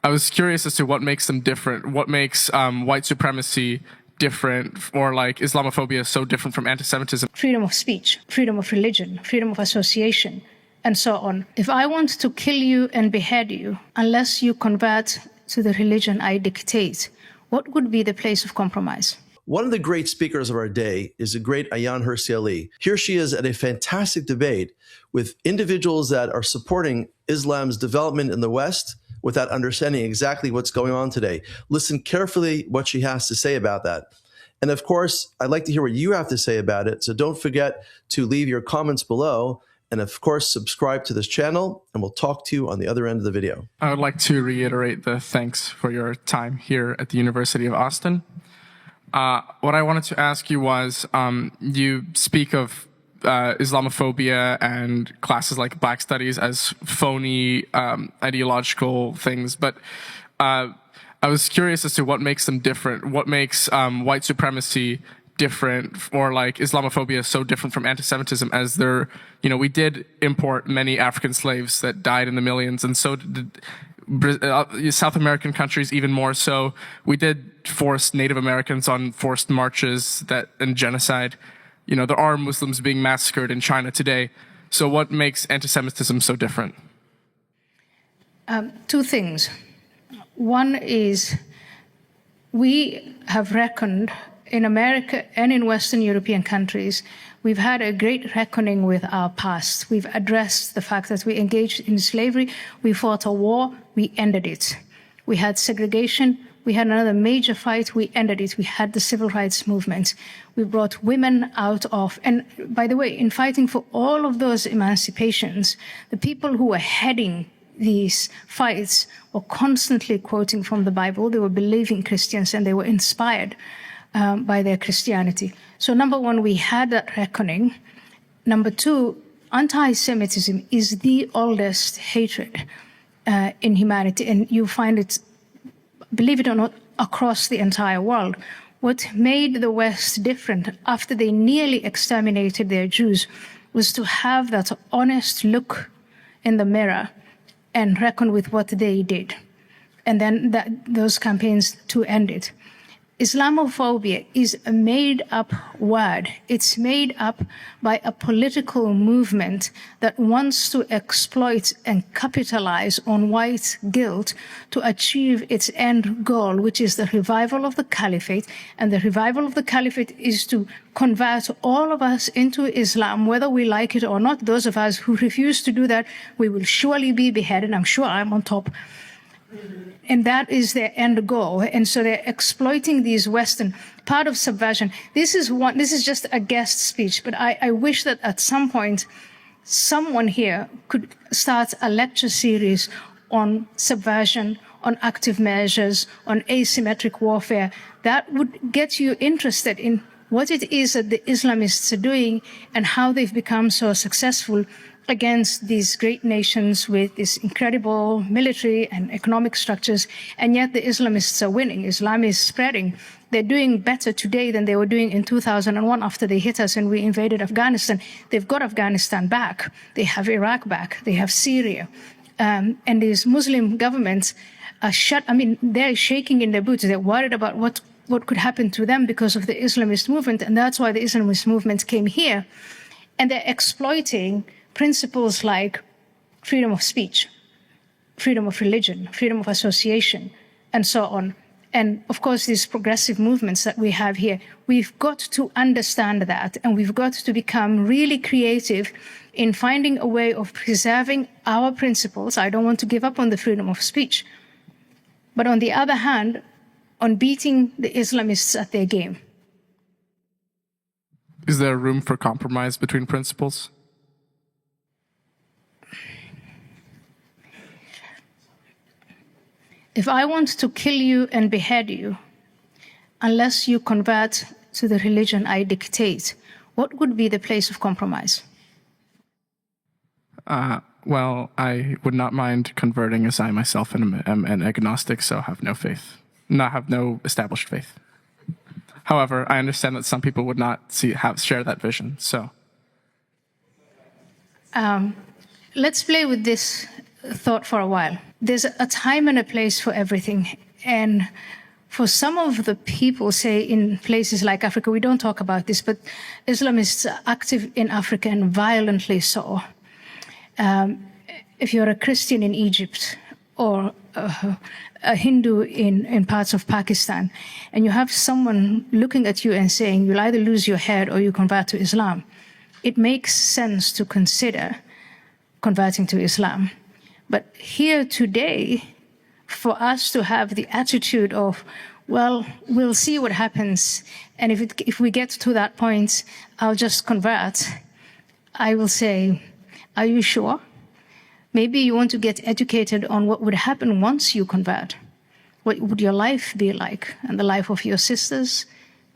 I was curious as to what makes them different. What makes white supremacy different, or like Islamophobia so different from anti-Semitism? Freedom of speech, freedom of religion, freedom of association, and so on. If I want to kill you and behead you, unless you convert to the religion I dictate, what would be the place of compromise? One of the great speakers of our day is the great Ayaan Hirsi. Here she is at a fantastic debate with individuals that are supporting Islam's development in the West without understanding exactly what's going on today. Listen carefully what she has to say about that. And of course, I'd like to hear what you have to say about it. So don't forget to leave your comments below. And of course, subscribe to this channel, and we'll talk to you on the other end of the video. I would like to reiterate the thanks for your time here at the University of Austin. What I wanted to ask you was, you speak of Islamophobia and classes like Black Studies as phony ideological things, but I was curious as to what makes them different. What makes white supremacy different, or like Islamophobia so different from anti-Semitism, as there, we did import many African slaves that died in the millions, and so did South American countries even more so. We did force Native Americans on forced marches and genocide. There are Muslims being massacred in China today. So what makes anti-Semitism so different? Two things. One is we have reckoned in America and in Western European countries, we've had a great reckoning with our past. We've addressed the fact that we engaged in slavery, we fought a war, we ended it. We had segregation, we had another major fight, we ended it. We had the civil rights movement. We brought women out of, and by the way, in fighting for all of those emancipations, the people who were heading these fights were constantly quoting from the Bible. They were believing Christians, and they were inspired by their Christianity. So number one, we had that reckoning. Number two, anti-Semitism is the oldest hatred in humanity, and you find it, believe it or not, across the entire world. What made the West different after they nearly exterminated their Jews was to have that honest look in the mirror and reckon with what they did. And then those campaigns to end it. Islamophobia is a made-up word. It's made up by a political movement that wants to exploit and capitalize on white guilt to achieve its end goal, which is the revival of the caliphate. And the revival of the caliphate is to convert all of us into Islam, whether we like it or not. Those of us who refuse to do that, we will surely be beheaded. I'm sure I'm on top. And that is their end goal. And so they're exploiting these Western part of subversion. This is just a guest speech, but I wish that at some point someone here could start a lecture series on subversion, on active measures, on asymmetric warfare. That would get you interested in what it is that the Islamists are doing and how they've become so successful against these great nations with this incredible military and economic structures, and yet the Islamists are winning. Islam is spreading. They're doing better today than they were doing in 2001 after they hit us and we invaded Afghanistan. They've got Afghanistan back. They have Iraq back. They have Syria. And these Muslim governments are they're shaking in their boots. They're worried about what could happen to them because of the Islamist movement, and that's why the Islamist movement came here. And they're exploiting principles like freedom of speech, freedom of religion, freedom of association, and so on. And of course, these progressive movements that we have here, we've got to understand that, and we've got to become really creative in finding a way of preserving our principles. I don't want to give up on the freedom of speech, but on the other hand, on beating the Islamists at their game. Is there room for compromise between principles? If I want to kill you and behead you, unless you convert to the religion I dictate, what would be the place of compromise? Well, I would not mind converting, as I myself am an agnostic, so have no faith, have no established faith. However, I understand that some people would not share that vision. So, let's play with this thought for a while. there's a time and a place for everything. And for some of the people, say in places like Africa, we don't talk about this, but Islamists are active in Africa and violently so. If you're a Christian in Egypt or a Hindu in parts of Pakistan, and you have someone looking at you and saying, you'll either lose your head or you convert to Islam, it makes sense to consider converting to Islam. But here today, for us to have the attitude of, well, we'll see what happens, and if we get to that point, I'll just convert, I will say, are you sure? Maybe you want to get educated on what would happen once you convert. What would your life be like, and the life of your sisters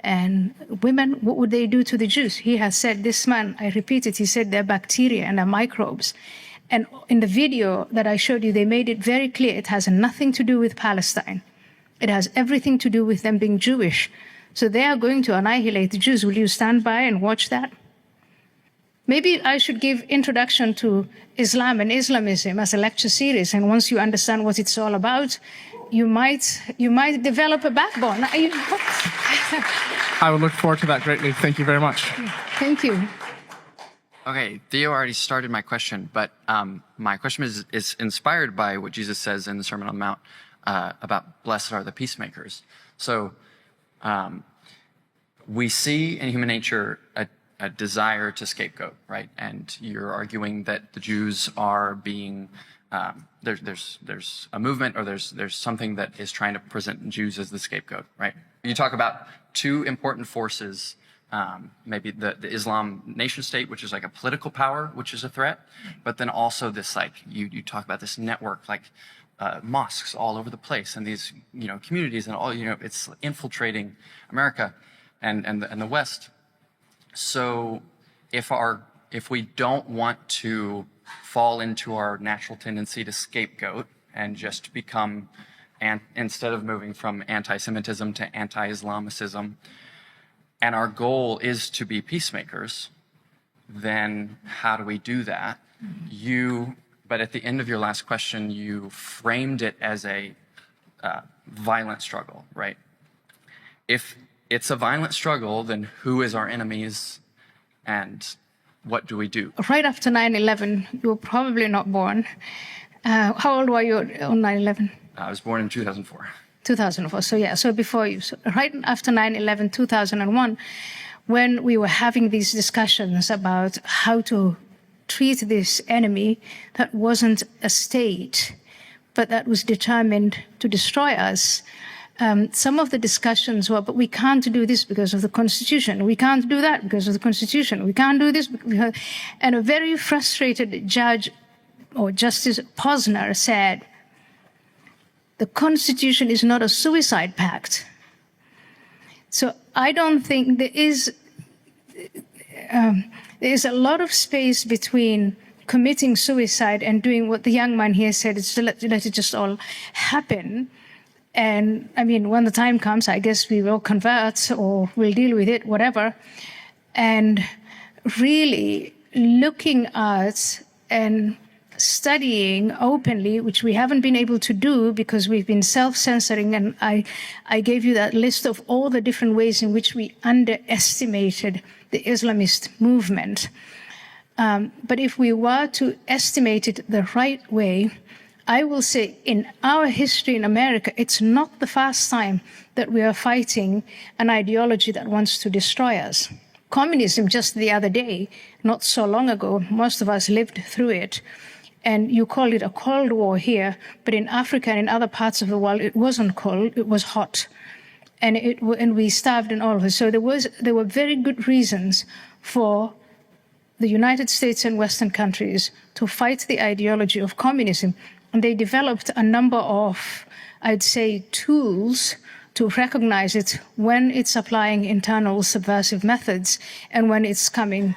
and women? What would they do to the Jews? He has said, this man, I repeat it, he said they're bacteria and they're microbes. And in the video that I showed you, they made it very clear it has nothing to do with Palestine. It has everything to do with them being Jewish. So they are going to annihilate the Jews. Will you stand by and watch that? Maybe I should give introduction to Islam and Islamism as a lecture series, and once you understand what it's all about, you might develop a backbone. I would look forward to that greatly. Thank you very much. Thank you. Okay, Theo already started my question, but my question is inspired by what Jesus says in the Sermon on the Mount about blessed are the peacemakers. So we see in human nature a desire to scapegoat, right? And you're arguing that the Jews are being there's a movement, or there's something that is trying to present Jews as the scapegoat, right? You talk about two important forces, maybe the Islam nation state, which is like a political power, which is a threat, but then also this, like, you talk about this network, like mosques all over the place, and these, communities, and all, it's infiltrating America and the West. So if we don't want to fall into our natural tendency to scapegoat and just become, instead of moving from anti-Semitism to anti-Islamicism, and our goal is to be peacemakers, then how do we do that? But at the end of your last question, you framed it as a violent struggle, right? If it's a violent struggle, then who is our enemies, and what do we do? Right after 9/11, you were probably not born. How old were you on 9/11? I was born in 2004. 2004, so before you. So right after 9/11, 2001, when we were having these discussions about how to treat this enemy that wasn't a state, but that was determined to destroy us, some of the discussions were, but we can't do this because of the Constitution. We can't do that because of the Constitution. We can't do this because... And a very frustrated judge, or Justice Posner, said, the Constitution is not a suicide pact. So I don't think there is a lot of space between committing suicide and doing what the young man here said, is to let it just all happen. And I mean, when the time comes, I guess we will convert, or we'll deal with it, whatever. And really looking at and studying openly, which we haven't been able to do because we've been self-censoring. And I gave you that list of all the different ways in which we underestimated the Islamist movement. But if we were to estimate it the right way, I will say in our history in America, it's not the first time that we are fighting an ideology that wants to destroy us. Communism, just the other day, not so long ago, most of us lived through it. And you call it a Cold War here, but in Africa and in other parts of the world, it wasn't cold, it was hot. And we starved and all of it. So there were very good reasons for the United States and Western countries to fight the ideology of communism. And they developed a number of, I'd say, tools to recognize it when it's applying internal subversive methods and when it's coming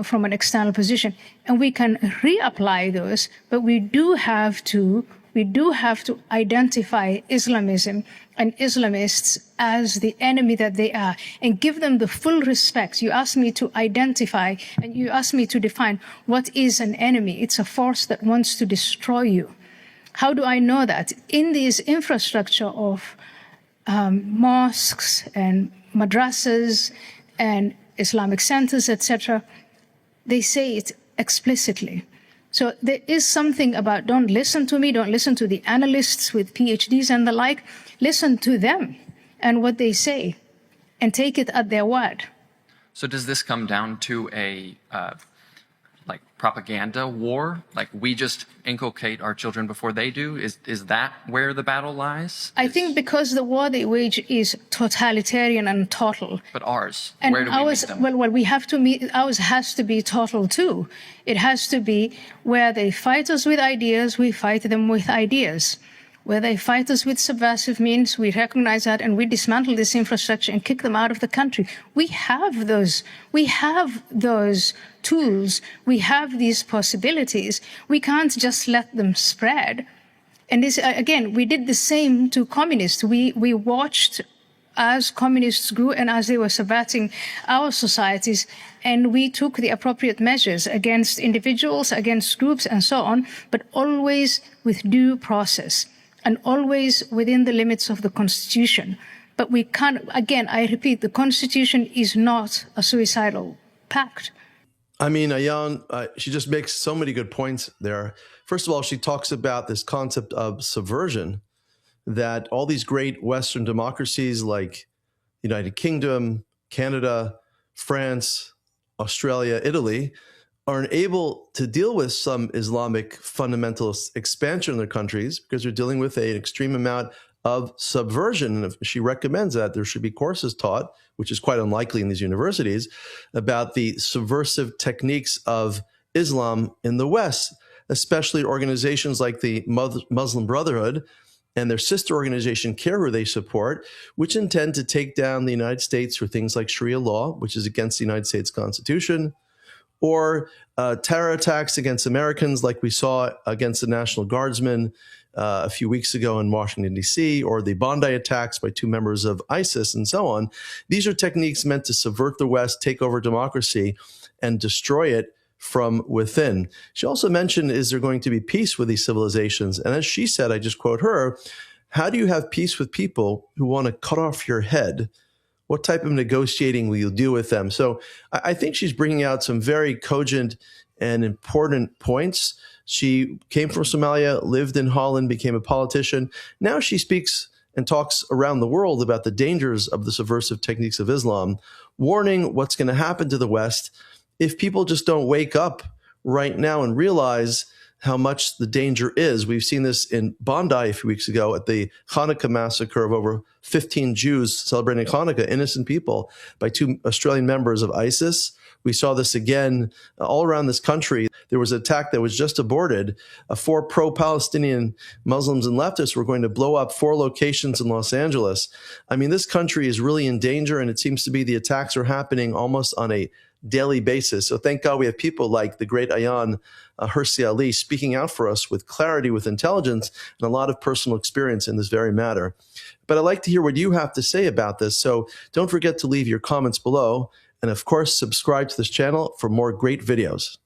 from an external position. And we can reapply those, but we do have to identify Islamism and Islamists as the enemy that they are, and give them the full respect. You asked me to identify, and you asked me to define what is an enemy. It's a force that wants to destroy you. How do I know that? In this infrastructure of mosques and madrasas and Islamic centers, etc., they say it explicitly. So there is something about don't listen to me, don't listen to the analysts with PhDs and the like. Listen to them and what they say and take it at their word. So does this come down to a like propaganda war? Like we just inculcate our children before they do? Is that where the battle lies? I think because the war they wage is totalitarian and total. But ours, And where do we ours, meet them? well, we have to meet, ours has to be total too. It has to be where they fight us with ideas, we fight them with ideas. Where they fight us with subversive means, we recognize that and we dismantle this infrastructure and kick them out of the country. We have those tools. We have these possibilities. We can't just let them spread. And this, again, we did the same to communists. We watched as communists grew and as they were subverting our societies, and we took the appropriate measures against individuals, against groups, and so on, but always with due process. And always within the limits of the Constitution. But we can't, again, I repeat, the Constitution is not a suicidal pact. I mean, Ayaan, she just makes so many good points there. First of all, she talks about this concept of subversion, that all these great Western democracies like the United Kingdom, Canada, France, Australia, Italy, are able to deal with some Islamic fundamentalist expansion in their countries because they're dealing with an extreme amount of subversion. And she recommends that there should be courses taught, which is quite unlikely in these universities, about the subversive techniques of Islam in the West, especially organizations like the Muslim Brotherhood and their sister organization, CARE, who they support, which intend to take down the United States for things like Sharia law, which is against the United States Constitution, or terror attacks against Americans like we saw against the National Guardsmen a few weeks ago in Washington, D.C., or the Bondi attacks by 2 members of ISIS and so on. These are techniques meant to subvert the West, take over democracy, and destroy it from within. She also mentioned, is there going to be peace with these civilizations? And as she said, I just quote her, how do you have peace with people who want to cut off your head? What type of negotiating will you do with them? So I think she's bringing out some very cogent and important points. She came from Somalia, lived in Holland, became a politician. Now she speaks and talks around the world about the dangers of the subversive techniques of Islam, warning what's going to happen to the West if people just don't wake up right now and realize how much the danger is. We've seen this in Bondi a few weeks ago at the Hanukkah massacre of over 15 Jews celebrating Hanukkah, innocent people, by 2 Australian members of ISIS. We saw this again all around this country. There was an attack that was just aborted. 4 pro-Palestinian Muslims and leftists were going to blow up 4 locations in Los Angeles. I mean, this country is really in danger, and it seems to be the attacks are happening almost on a daily basis. So thank God we have people like the great Ayaan Hirsi Ali speaking out for us with clarity, with intelligence, and a lot of personal experience in this very matter. But I'd like to hear what you have to say about this. So don't forget to leave your comments below. And of course, subscribe to this channel for more great videos.